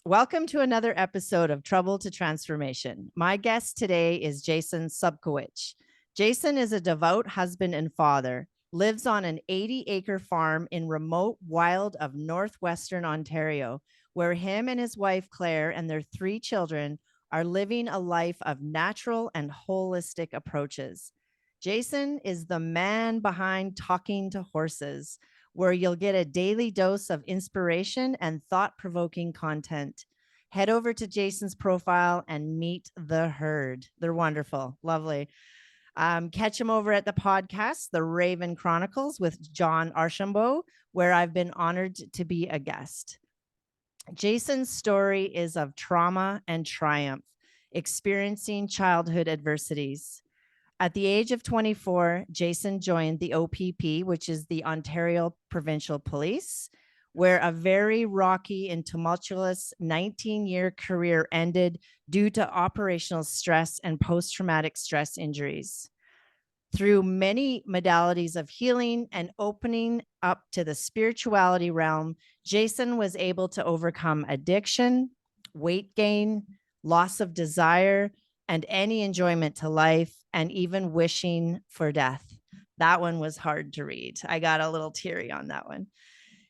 Welcome to another episode of Trouble to Transformation. My guest today is Jason Sobkowicz. Jason is a devout husband and father, lives on an 80-acre farm in remote wild of northwestern Ontario, where him and his wife Claire and their 3 children are living a life of natural and holistic approaches. Jason is the man behind Talking to Horses, where you'll get a daily dose of inspiration and thought-provoking content. Head over to Jason's profile and meet the herd. They're wonderful, lovely. Catch him over at the podcast, The Raven Chronicles with John Archambault, where I've been honored to be a guest. Jason's story is of trauma and triumph, experiencing childhood adversities. At the age of 24, Jason joined the OPP, which is the Ontario Provincial Police, where a very rocky and tumultuous 19-year career ended due to operational stress and post-traumatic stress injuries. Through many modalities of healing and opening up to the spirituality realm, Jason was able to overcome addiction, weight gain, loss of desire, and any enjoyment to life, and even wishing for death. That one was hard to read. I got a little teary on that one.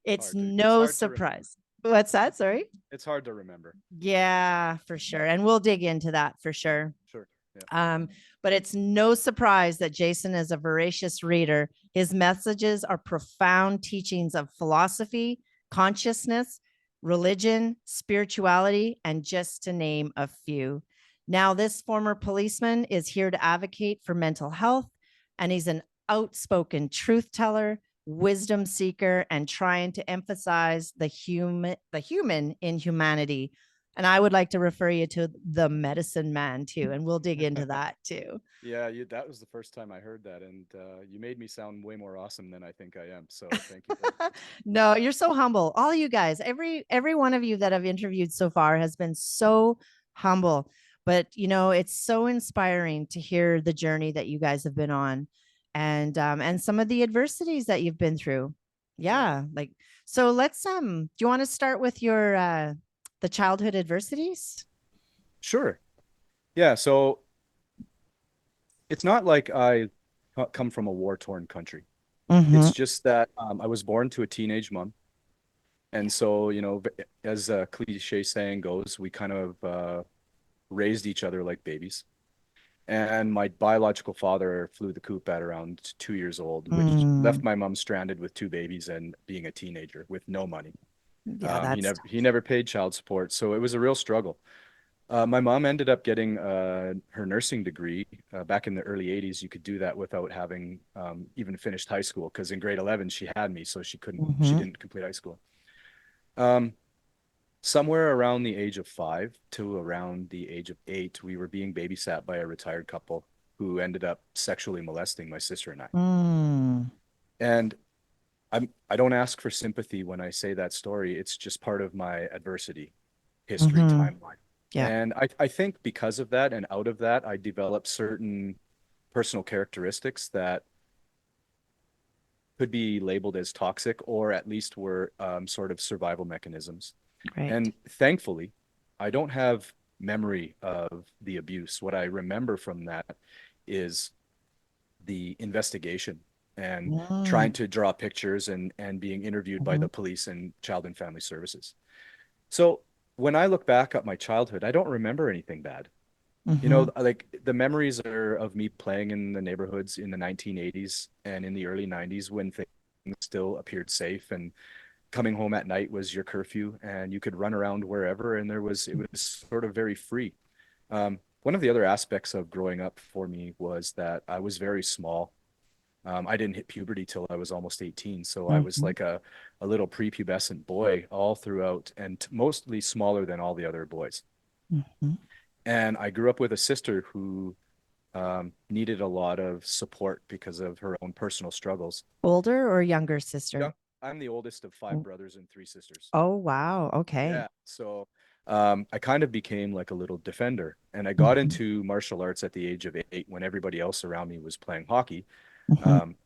It's no surprise. What's that? Sorry? It's hard to remember. Yeah, for sure. And we'll dig into that for sure. Sure. Yeah. But it's no surprise that Jason is a voracious reader. His messages are profound teachings of philosophy, consciousness, religion, spirituality, and just to name a few. Now, this former policeman is here to advocate for mental health, and he's an outspoken truth teller, wisdom seeker, and trying to emphasize the human in humanity. And I would like to refer you to the medicine man too, and we'll dig into that too. Yeah, that was the first time I heard that, and you made me sound way more awesome than I think I am. So thank you. No, you're so humble. All you guys, every one of you that I've interviewed so far has been so humble. But it's so inspiring to hear the journey that you guys have been on, and some of the adversities that you've been through. Yeah, so let's do you want to start with your the childhood adversities? Sure. Yeah. So it's not like I come from a war-torn country. Mm-hmm. It's just that I was born to a teenage mom. And so, as a cliche saying goes, we kind of raised each other like babies. And my biological father flew the coop at around 2 years old, which left my mom stranded with 2 babies and being a teenager with no money. Yeah, he never paid child support, so it was a real struggle. My mom ended up getting her nursing degree back in the early 80s. You could do that without having even finished high school, because in grade 11 she had me, so she didn't complete high school. Somewhere around the age of 5 to around the age of 8, we were being babysat by a retired couple who ended up sexually molesting my sister and I. And I don't ask for sympathy when I say that story. It's just part of my adversity history timeline. Yeah. And I think because of that and out of that, I developed certain personal characteristics that could be labeled as toxic, or at least were sort of survival mechanisms. Right. And thankfully, I don't have memory of the abuse. What I remember from that is the investigation and trying to draw pictures and being interviewed by the police and Child and Family Services. So when I look back at my childhood, I don't remember anything bad. Like the memories are of me playing in the neighborhoods in the 1980s and in the early 90s when things still appeared safe, and coming home at night was your curfew and you could run around wherever, and it was sort of very free. One of the other aspects of growing up for me was that I was very small. I didn't hit puberty till I was almost 18. So I was like a little prepubescent boy all throughout, and mostly smaller than all the other boys. And I grew up with a sister who needed a lot of support because of her own personal struggles. Older or younger sister? Yeah, I'm the oldest of 5 brothers and 3 sisters. Oh, wow. Okay. Yeah. So I kind of became like a little defender, and I got into martial arts at the age of 8 when everybody else around me was playing hockey.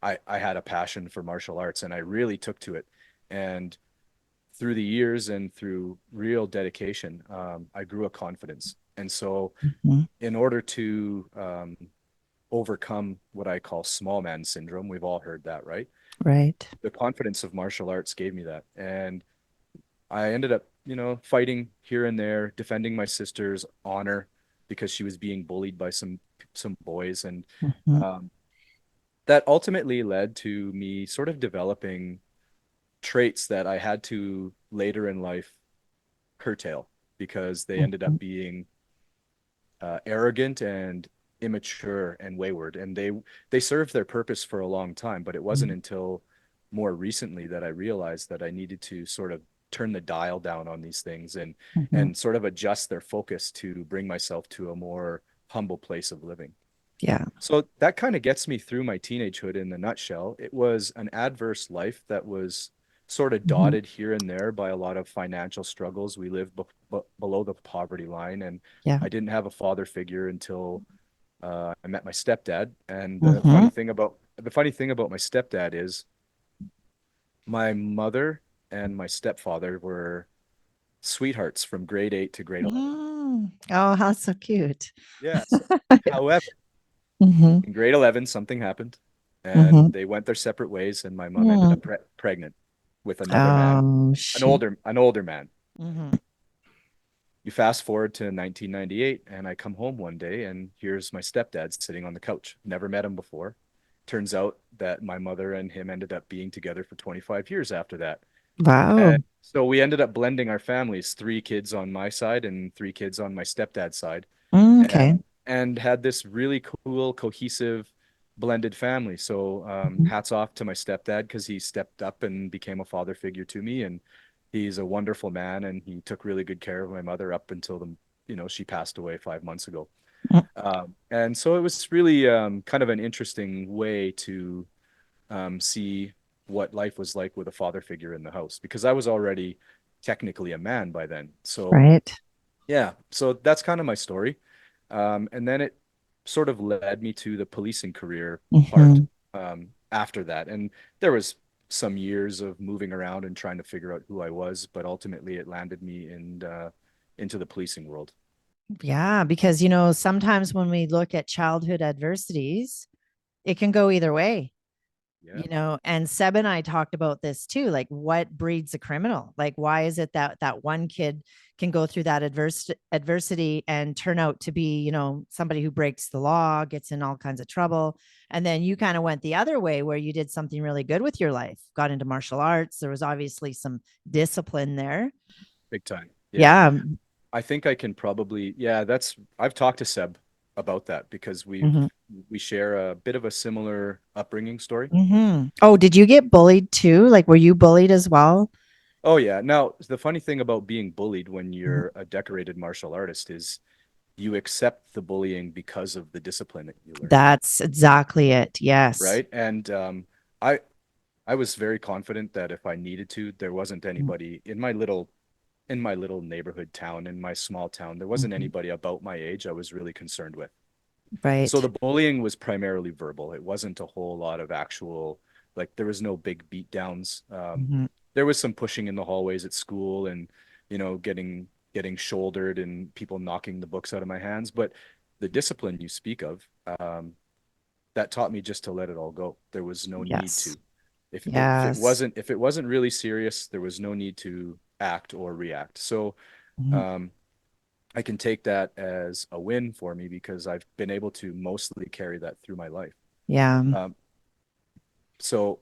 I had a passion for martial arts, and I really took to it. And through the years and through real dedication, I grew a confidence. And so, Mhm. in order to overcome what I call small man syndrome, we've all heard that, right? Right. The confidence of martial arts gave me that. And I ended up, fighting here and there, defending my sister's honor because she was being bullied by some boys, and Mhm. um, that ultimately led to me sort of developing traits that I had to later in life curtail because they ended Mhm. up being arrogant and immature and wayward, and they served their purpose for a long time. But it wasn't Mhm. until more recently that I realized that I needed to sort of turn the dial down on these things Mhm. and sort of adjust their focus to bring myself to a more humble place of living. Yeah. So that kind of gets me through my teenagehood in a nutshell. It was an adverse life that was sort of Mhm. dotted here and there by a lot of financial struggles. We lived below the poverty line, and Yeah. I didn't have a father figure until I met my stepdad. And Mhm. the funny thing about my stepdad is my mother and my stepfather were sweethearts from grade 8 to grade 11. Oh, how so cute. Yes. However, Mhm. in grade 11, something happened and Mhm. they went their separate ways, and my mom ended Mm. up pregnant with another man, Oh, an older man. Mhm. You fast forward to 1998, and I come home one day, and here's my stepdad sitting on the couch. Never met him before. Turns out that my mother and him ended up being together for 25 years after that. Wow. And so we ended up blending our families, three kids on my side and three kids on my stepdad's side, Okay. and had this really cool, cohesive, blended family. So Mhm. hats off to my stepdad because he stepped up and became a father figure to me, and he's a wonderful man, and he took really good care of my mother up until she passed away 5 months ago. Mm. And so it was really kind of an interesting way to see what life was like with a father figure in the house because I was already technically a man by then. So Right. yeah, so that's kind of my story. And then it sort of led me to the policing career part Mhm. after that. And there was some years of moving around and trying to figure out who I was, but ultimately it landed me into the policing world. Yeah, because sometimes when we look at childhood adversities, it can go either way. Yeah, And Seb and I talked about this too, like what breeds a criminal? Like why is it that one kid can go through that adversity and turn out to be, somebody who breaks the law, gets in all kinds of trouble, and then you kind of went the other way where you did something really good with your life, got into martial arts. There was obviously some discipline there. big time. Yeah. Yeah. I think I can probably, yeah, I've talked to Seb about that because Mhm. we share a bit of a similar upbringing story. Oh, did you get bullied too? Like, were you bullied as well? Oh yeah. Now, the funny thing about being bullied when Mhm. you're a decorated martial artist is you accept the bullying because of the discipline that you learn, That's exactly it. Yes. right? And I I was very confident that if I needed to, there wasn't Mhm. anybody in my little neighborhood town, in my small town, there wasn't Mhm. anybody about my age I was really concerned with. So Right. the bullying was primarily verbal. It wasn't a whole lot of actual, like there was no big beat downs. Mhm. There was some pushing in the hallways at school and, getting shouldered and people knocking the books out of my hands. But the discipline you speak of, that taught me just to let it all go. There was no need Yes. to. Yes. If it wasn't really serious, there was no need to act or react. So Mhm. um, I can take that as a win for me because I've been able to mostly carry that through my life. Yeah. Um, so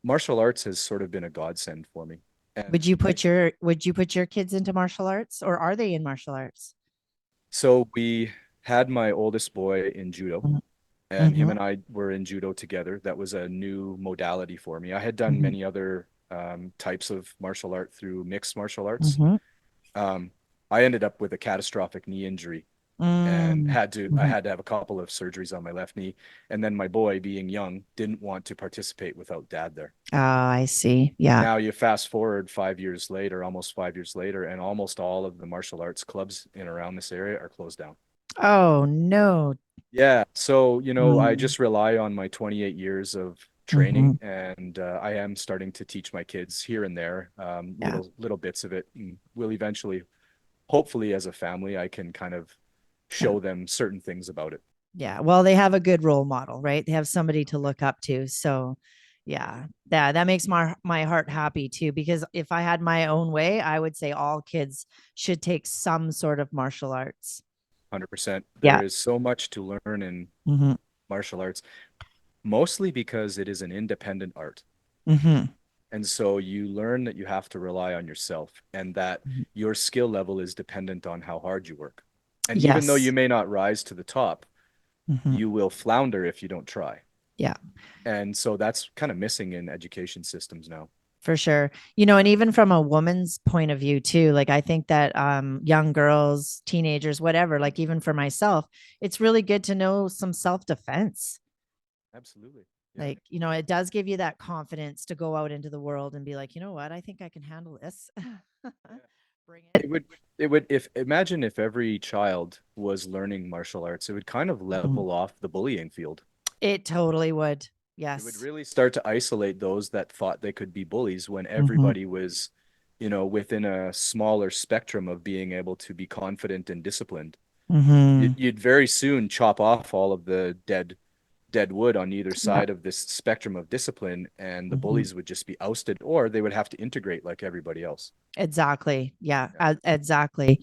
martial arts has sort of been a godsend for me. And Would you put your kids into martial arts, or are they in martial arts? so we had my oldest boy in judo, Mhm. and him Mhm. and I were in judo together. That was a new modality for me. I had done Mhm. many other types of martial art through mixed martial arts. Mhm. Um, I ended up with a catastrophic knee injury and Mm. I Mhm. had to have a couple of surgeries on my left knee. And then my boy, being young, didn't want to participate without dad there. Oh, I see. Yeah. Now you fast forward 5 years later, almost 5 years later, and almost all of the martial arts clubs in around this area are closed down. Oh no. Yeah. So, I Mm. just rely on my 28 years of training, and I am starting to teach my kids here and there, Yeah. little bits of it. And we'll eventually, hopefully, as a family, I can kind of Yeah. show them certain things about it. Yeah. Well, they have a good role model, right? They have somebody to look up to. So yeah, that makes my heart happy too, because if I had my own way, I would say all kids should take some sort of martial arts. 100%. Yeah. There is so much to learn in Mm-hmm. martial arts, mostly because it is an independent art. Mm-hmm. And so you learn that you have to rely on yourself and that your skill level is dependent on how hard you work. And even though you Yes. may not rise to the top, Mm-hmm. you will flounder if you don't try. Yeah. And so that's kind of missing in education systems now. For sure. And even from a woman's point of view too, like I think that young girls, teenagers, whatever, like even for myself, it's really good to know some self-defense. Absolutely. Yeah. Like, it does give you that confidence to go out into the world and be like, you know what, I think I can handle this. Bring it. It would, if imagine if every child was learning martial arts, it would kind of level off the bullying field. It totally would. It would Yes. really start to isolate those that thought they could be bullies when Mm-hmm. everybody was, within a smaller spectrum of being able to be confident and disciplined. Mm-hmm. You'd very soon chop off all of the dead wood on either Yeah. side of this spectrum of discipline, and the Mm-hmm. bullies would just be ousted, or they would have to integrate like everybody else. Exactly. Yeah, Yeah. exactly.